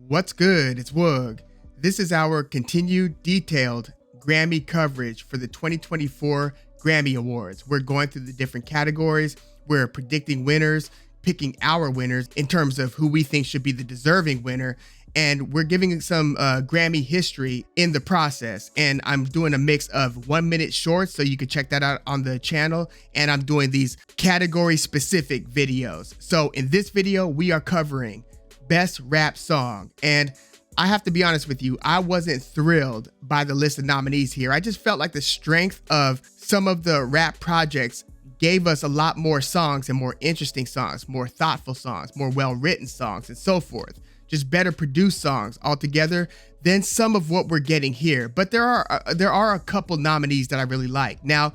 What's good? It's Woog. This is our continued detailed Grammy coverage for the 2024 Grammy Awards. We're going through the different categories. We're predicting winners, picking our winners in terms of who we think should be the deserving winner. And we're giving some Grammy history in the process. And I'm doing a mix of 1 minute shorts, so you can check that out on the channel. And I'm doing these category specific videos. So in this video, we are covering Best Rap Song. And I have to be honest with you, I wasn't thrilled by the list of nominees here. I just felt like the strength of some of the rap projects gave us a lot more songs and more interesting songs, more thoughtful songs, more well-written songs, and so forth. Just better produced songs altogether than some of what we're getting here. But there are a couple nominees that I really like. Now,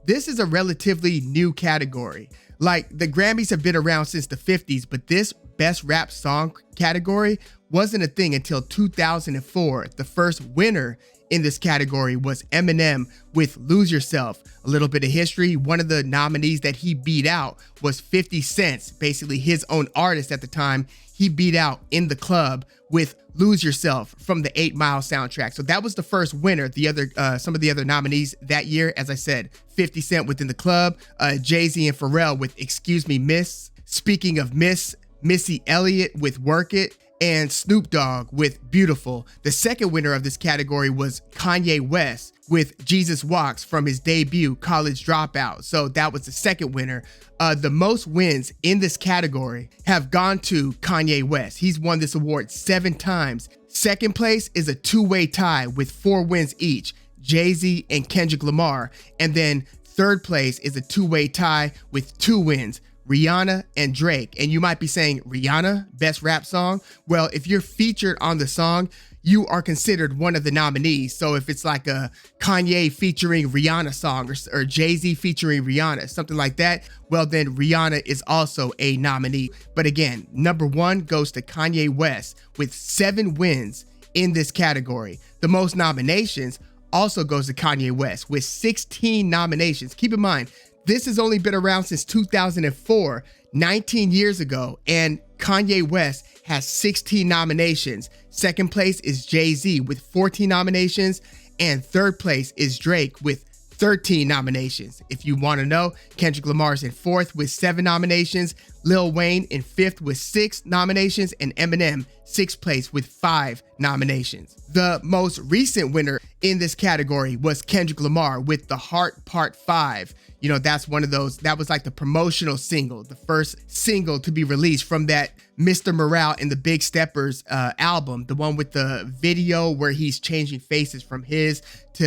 this is a relatively new category. Like, the Grammys have been around since the 50s, but this Best Rap Song category wasn't a thing until 2004. The first winner in this category was Eminem with Lose Yourself. A little bit of history. One of the nominees that he beat out was 50 Cent, basically his own artist at the time. He beat out In the Club with Lose Yourself from the 8 Mile soundtrack. So that was the first winner. The other, some of the other nominees that year, as I said, 50 Cent with In the Club, Jay-Z and Pharrell with Excuse Me Miss. Speaking of Miss, Missy Elliott with Work It, and Snoop Dogg with Beautiful. The second winner of this category was Kanye West with Jesus Walks from his debut College Dropout. So that was the second winner. The most wins in this category have gone to Kanye West. He's won this award 7 times. Second place is a two-way tie with 4 wins each, Jay-Z and Kendrick Lamar. And then third place is a two-way tie with 2 wins, Rihanna and Drake. And you might be saying, Rihanna, Best Rap Song? Well, if you're featured on the song, you are considered one of the nominees. So if it's like a Kanye featuring Rihanna song or Jay-Z featuring Rihanna, something like that, well, then Rihanna is also a nominee. But again, number 1 goes to Kanye West with 7 wins in this category. The most nominations also goes to Kanye West with 16 nominations. Keep in mind, this has only been around since 2004, 19 years ago, and Kanye West has 16 nominations. Second place is Jay-Z with 14 nominations, and third place is Drake with 13 nominations. If you want to know, Kendrick Lamar's in 4th with 7 nominations, Lil Wayne in 5th with 6 nominations, and Eminem 6th place with 5 nominations. The most recent winner in this category was Kendrick Lamar with The Heart Part 5. You know, that's one of those, that was like the promotional single, the first single to be released from that Mr. Morale and the Big Steppers album, the one with the video where he's changing faces from his to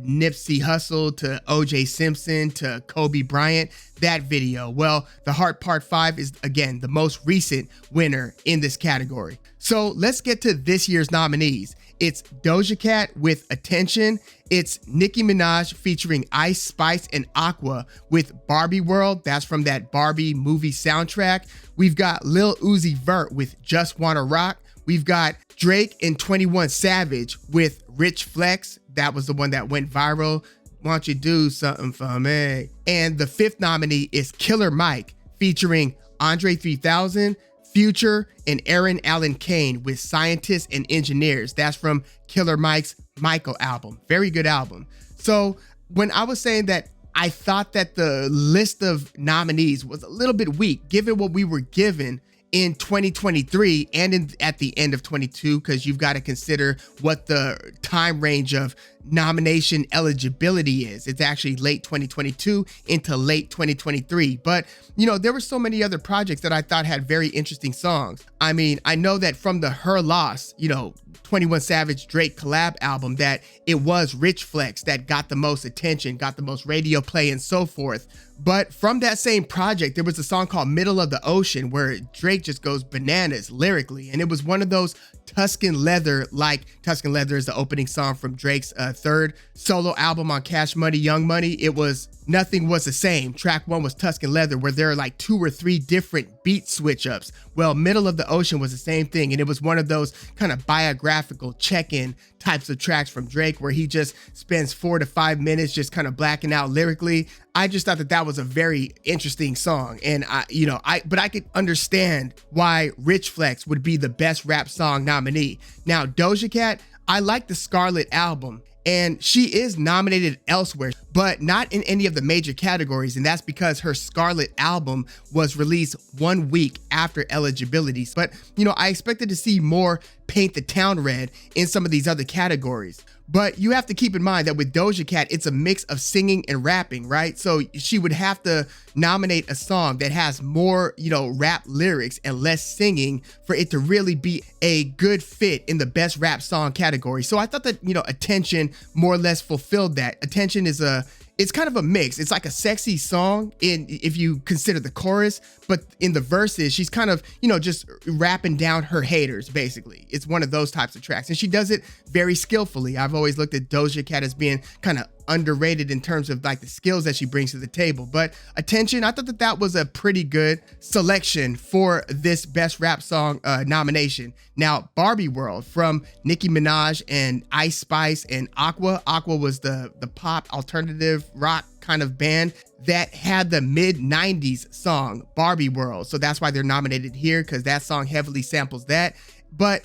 Nipsey Hussle to OJ Simpson to Kobe Bryant, that video. Well, The Heart Part 5 is, again, the most recent winner in this category. So let's get to this year's nominees. It's Doja Cat with Attention. It's Nicki Minaj featuring Ice Spice and Aqua with Barbie World. That's from that Barbie movie soundtrack. We've got Lil Uzi Vert with Just Wanna Rock. We've got Drake and 21 Savage with Rich Flex. That was the one that went viral. Why don't you do something for me? And the 5th nominee is Killer Mike featuring Andre 3000, Future, and Eryn Allen Kane with Scientists and Engineers. That's from Killer Mike's Michael album. Very good album. So when I was saying that I thought that the list of nominees was a little bit weak, given what we were given in 2023 and at the end of 22, because you've got to consider what the time range of nomination eligibility is. It's actually late 2022 into late 2023. But, you know, there were so many other projects that I thought had very interesting songs. I mean, I know that from the Her Loss, you know, 21 Savage Drake collab album, that it was Rich Flex that got the most attention, got the most radio play and so forth. But from that same project, there was a song called Middle of the Ocean where Drake just goes bananas lyrically. And it was one of those Tuscan Leather is the opening song from Drake's third solo album on Cash Money, Young Money, it was Nothing Was the Same. Track 1 was Tuscan Leather, where there are like 2 or 3 different beat switch ups. Well, Middle of the Ocean was the same thing, and it was one of those kind of biographical check-in types of tracks from Drake where he just spends 4 to 5 minutes just kind of blacking out lyrically. I just thought that that was a very interesting song, and but I could understand why Rich Flex would be the best rap song nominee. Now, Doja Cat, I like the Scarlet album, and she is nominated elsewhere, but not in any of the major categories, and that's because her Scarlet album was released 1 week after eligibility. But, I expected to see more Paint the Town Red in some of these other categories. But you have to keep in mind that with Doja Cat, it's a mix of singing and rapping, right? So she would have to nominate a song that has more, rap lyrics and less singing for it to really be a good fit in the best rap song category. So I thought that, Attention more or less fulfilled that. Attention is it's kind of a mix. It's like a sexy song if you consider the chorus, but in the verses, she's kind of, just rapping down her haters, basically. It's one of those types of tracks, and she does it very skillfully. I've always looked at Doja Cat as being kind of underrated in terms of like the skills that she brings to the table. But Attention, I thought that that was a pretty good selection for this best rap song nomination. Now, Barbie World from Nicki Minaj and Ice Spice and Aqua. Aqua was the pop alternative rock kind of band that had the mid-90s song Barbie World. So that's why they're nominated here, because that song heavily samples that. But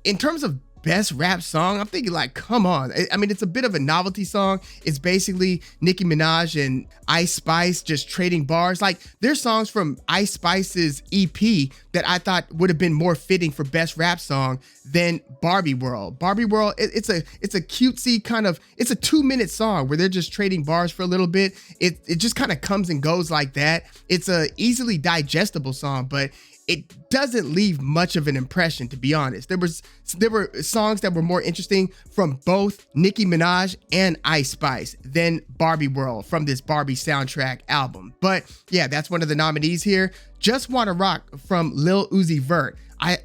in terms of best rap song, I'm thinking like, come on. I mean, it's a bit of a novelty song. It's basically Nicki Minaj and Ice Spice just trading bars. Like, there's songs from Ice Spice's EP that I thought would have been more fitting for best rap song than Barbie World. Barbie World, it's a cutesy kind of, it's a 2-minute song where they're just trading bars for a little bit. It just kind of comes and goes like that. It's a easily digestible song, but it doesn't leave much of an impression, to be honest. There were songs that were more interesting from both Nicki Minaj and Ice Spice than Barbie World from this Barbie soundtrack album. But yeah, that's one of the nominees here. Just Wanna Rock from Lil Uzi Vert. I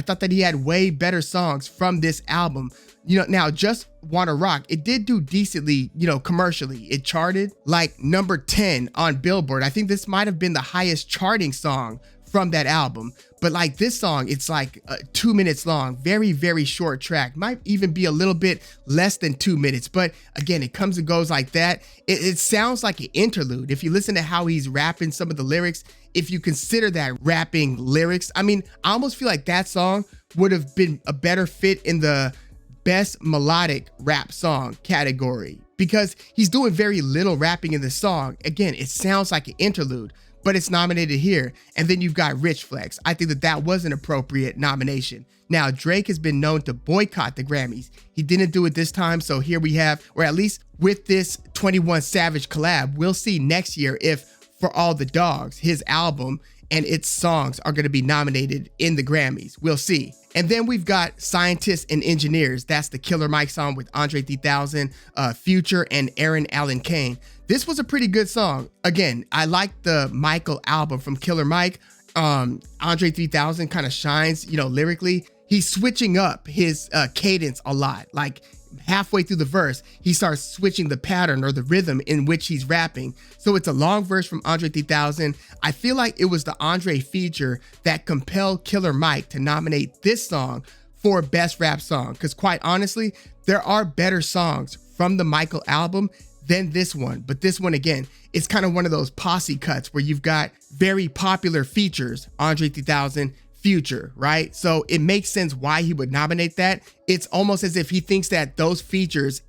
thought that he had way better songs from this album. Now Just Wanna Rock, it did do decently, commercially. It charted like number 10 on Billboard. I think this might have been the highest charting song from that album. But like this song, it's like 2 minutes long, very, very short track, might even be a little bit less than 2 minutes. But again, it comes and goes like that. It sounds like an interlude. If you listen to how he's rapping some of the lyrics, if you consider that rapping lyrics, I mean, I almost feel like that song would have been a better fit in the best melodic rap song category, because he's doing very little rapping in the song. Again, it sounds like an interlude, but it's nominated here. And then you've got Rich Flex. I think that that was an appropriate nomination. Now, Drake has been known to boycott the Grammys. He didn't do it this time, so here we have, or at least with this 21 Savage collab, we'll see next year if For All the Dogs, his album, and its songs are going to be nominated in the Grammys. We'll see. And then we've got Scientists and Engineers. That's the Killer Mike song with Andre 3000, Future, and Eryn Allen Kane. This was a pretty good song. Again, I like the Michael album from Killer Mike. Andre 3000 kind of shines, lyrically. He's switching up his cadence a lot. Like, halfway through the verse, he starts switching the pattern or the rhythm in which he's rapping. So it's a long verse from Andre 3000. I feel like it was the Andre feature that compelled Killer Mike to nominate this song for best rap song. Because quite honestly, there are better songs from the Michael album than this one. But this one, again, it's kind of one of those posse cuts where you've got very popular features, Andre 3000, Future, right? So it makes sense why he would nominate that. It's almost as if he thinks that those features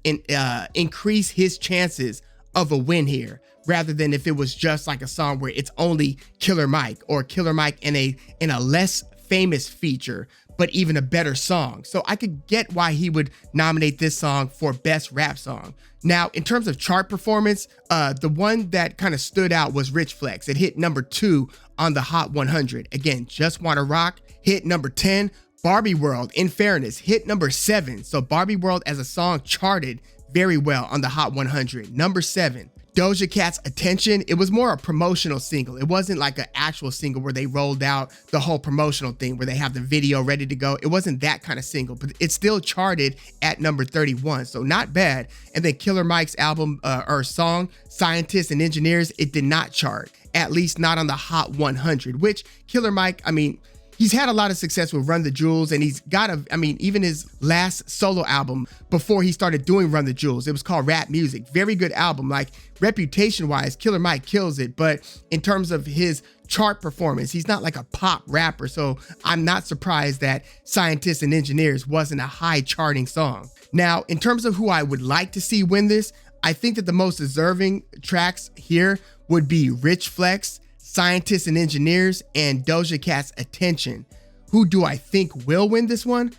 increase his chances of a win here, rather than if it was just like a song where it's only Killer Mike or Killer Mike in a less famous feature, but even a better song. So I could get why he would nominate this song for best rap song. Now, in terms of chart performance, the one that kind of stood out was Rich Flex. It hit number 2 on the Hot 100. Again, Just Wanna Rock hit number 10. Barbie World, in fairness, hit number 7. So Barbie World as a song charted very well on the Hot 100. Number 7. Doja Cat's Attention, it was more a promotional single. It wasn't like an actual single where they rolled out the whole promotional thing where they have the video ready to go. It wasn't that kind of single, but it still charted at number 31, so not bad. And then Killer Mike's album or song, Scientists and Engineers, it did not chart, at least not on the Hot 100, which Killer Mike, I mean, he's had a lot of success with Run the Jewels, and he's got even his last solo album before he started doing Run the Jewels, it was called Rap Music. Very good album. Like, reputation-wise, Killer Mike kills it, but in terms of his chart performance, he's not like a pop rapper, so I'm not surprised that Scientists and Engineers wasn't a high charting song. Now, in terms of who I would like to see win this, I think that the most deserving tracks here would be Rich Flex, Scientists and Engineers, and Doja Cat's Attention. Who do I think will win this one?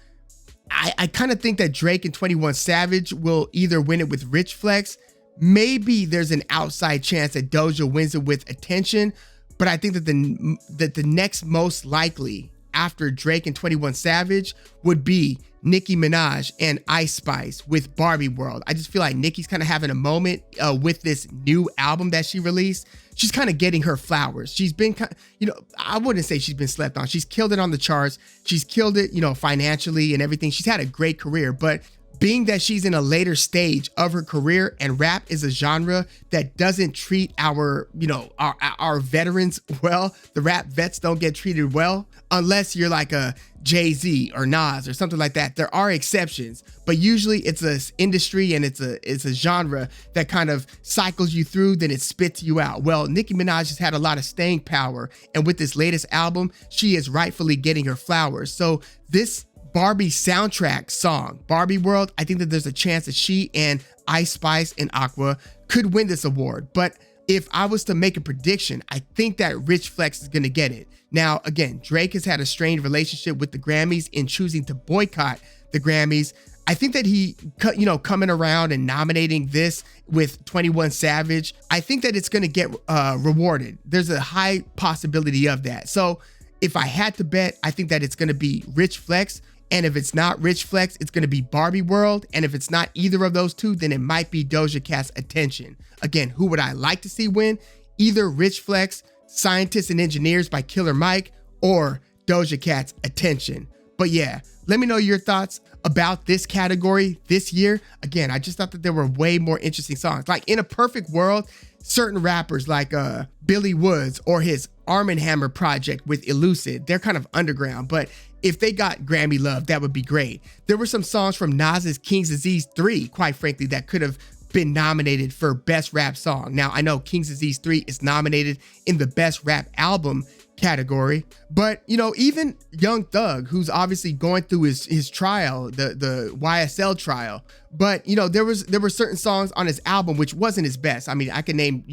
I kind of think that Drake and 21 Savage will either win it with Rich Flex. Maybe there's an outside chance that Doja wins it with Attention, but I think that the next most likely after Drake and 21 Savage would be Nicki Minaj and Ice Spice with Barbie World. I just feel like Nicki's kind of having a moment with this new album that she released. She's kind of getting her flowers. She's been, I wouldn't say she's been slept on. She's killed it on the charts. She's killed it, financially and everything. She's had a great career, but being that she's in a later stage of her career, and rap is a genre that doesn't treat our veterans well. The rap vets don't get treated well unless you're like a Jay-Z or Nas or something like that. There are exceptions, but usually it's an industry and it's a genre that kind of cycles you through, then it spits you out. Well, Nicki Minaj has had a lot of staying power, and with this latest album, she is rightfully getting her flowers. So this Barbie soundtrack song, Barbie World, I think that there's a chance that she and Ice Spice and Aqua could win this award. But if I was to make a prediction, I think that Rich Flex is going to get it. Now, again, Drake has had a strained relationship with the Grammys in choosing to boycott the Grammys. I think that he, coming around and nominating this with 21 Savage, I think that it's going to get rewarded. There's a high possibility of that. So if I had to bet, I think that it's going to be Rich Flex. And if it's not Rich Flex, it's going to be Barbie World. And if it's not either of those two, then it might be Doja Cat's Attention. Again, who would I like to see win? Either Rich Flex, Scientists and Engineers by Killer Mike, or Doja Cat's Attention. But yeah, let me know your thoughts about this category this year. Again, I just thought that there were way more interesting songs. Like, in a perfect world, certain rappers like Billy Woods or his Arm & Hammer project with Elucid, they're kind of underground, but if they got Grammy love, that would be great. There were some songs from Nas's King's Disease 3, quite frankly, that could have been nominated for Best Rap Song. Now, I know King's Disease 3 is nominated in the Best Rap Album category, but even Young Thug, who's obviously going through his trial, the YSL trial, but there were certain songs on his album which wasn't his best. I mean, I can name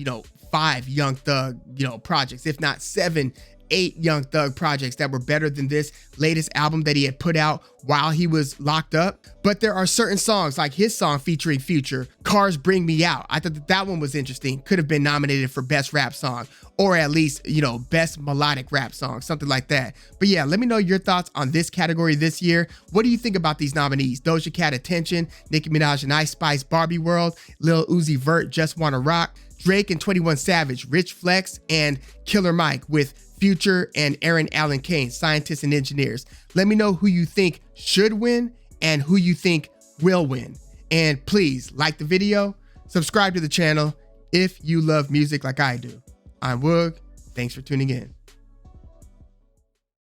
5 Young Thug projects, if not 7, 8 Young Thug projects that were better than this latest album that he had put out while he was locked up. But there are certain songs, like his song featuring Future, Cars Bring Me Out. I thought that one was interesting. Could have been nominated for Best Rap Song, or at least, Best Melodic Rap Song, something like that. But yeah, let me know your thoughts on this category this year. What do you think about these nominees? Doja Cat, Attention, Nicki Minaj and Ice Spice, Barbie World, Lil Uzi Vert, Just Wanna Rock, Drake and 21 Savage, Rich Flex, and Killer Mike with Future and Eryn Allen Kane, Scientists and Engineers. Let me know who you think should win and who you think will win. And please like the video, subscribe to the channel if you love music like I do. I'm Woog. Thanks for tuning in.